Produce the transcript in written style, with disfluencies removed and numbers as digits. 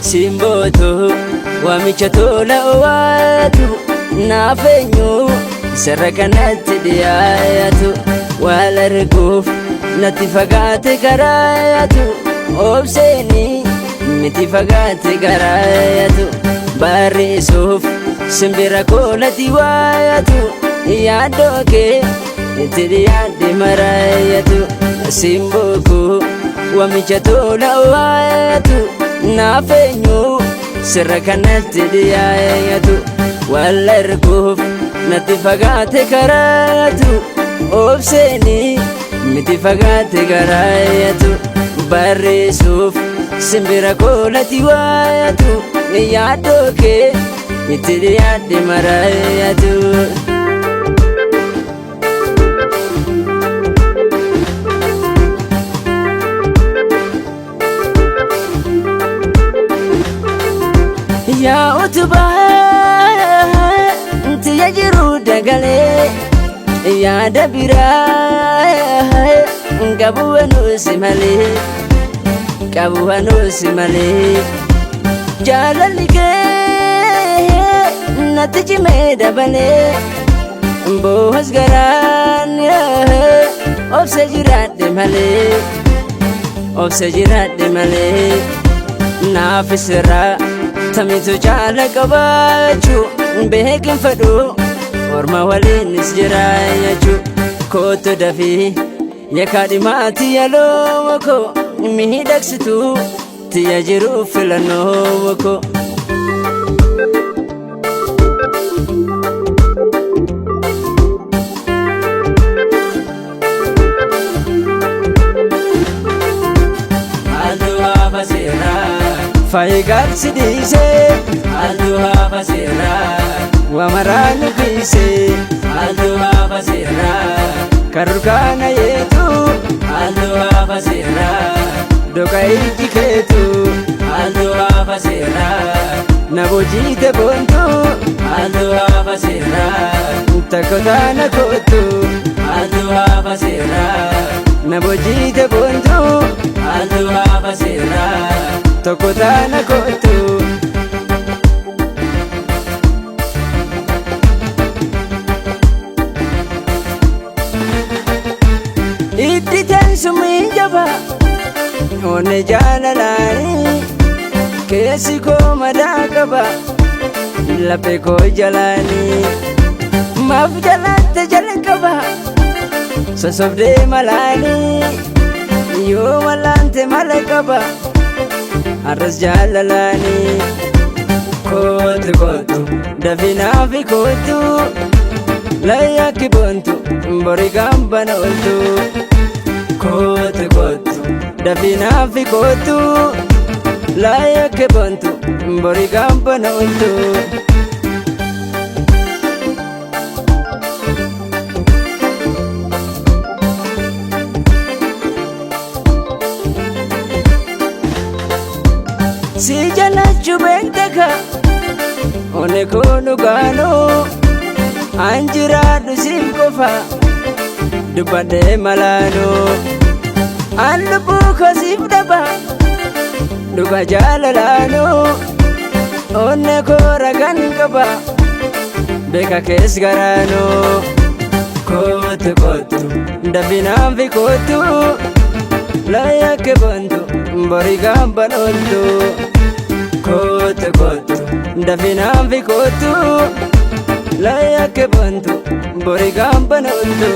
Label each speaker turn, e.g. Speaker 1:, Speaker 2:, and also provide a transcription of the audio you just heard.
Speaker 1: Simboto wamicha tola owatu naafenyu sarara kanatti dhiyaatu wal arguuf natti fagaate karaatu obseeni miti fagaate garaatu barreessuuf simbira koolati waayatu yaadoo kee itti dhiyaadde maraayatu simboku wamicha tola owatu naafenyu sarara kanatti dhiyaatu wal arguuf natti fagaate karaatu obseeni miti fagaate garaayatu barreessuuf simbira koolati waayatu yaadoo kee itti dhiyaadde maraayatu. Yaa utubaa tiya jiru dagalee yaada biraa qabu wanuusi malee jaalalli kee natti cimee dabalee boohas garaan obsa jiraadhe malee naaf sirraa tamitu jaala qabaachuu beekin fedhu orma waliinis jiraachuu kootu dafii yakaadhimaati yaloo koo miidhagsitu tiya jiru filannoo koo. Faayigaarsi dhiisee halluu hafa seeraa wamaraan dhiisee halluu hafa seeraa karurkaana yeetu halluu hafa seeraa doka iji keetu halluu hafa seeraa na bojiite boontu halluu hafa seeraa takkotaana kootu halluu hafa seeraa na bojiite boontu halluu hafa seeraa takkotaana kootu. Itti teessumiin jaba onne jaalalaani keessi koo madaa qaba laphee koo jalaani maaf jalaatte jalqaba sosobdee malaani yoo malaante mala qaba arras jaalalaani kootu dafinaafi kootu layyaakki boontu bori gambana oltu kootu dafinaafi kootu layyaakki boontu bori gambana oltu. Si jalachu beektaka one koonu gaanoo anjiraadhu siif qofa dubbadhee malaanoo an lubbuu koo siif dhaba dhuga jaalalaanoo onne koo ragan qaba beeka kees garaanoo kootu dafinaafi kootu layyaakki boontu bori gambana oltu kootu dafinaafi kootu layyaakki boontu bori gambana oltu.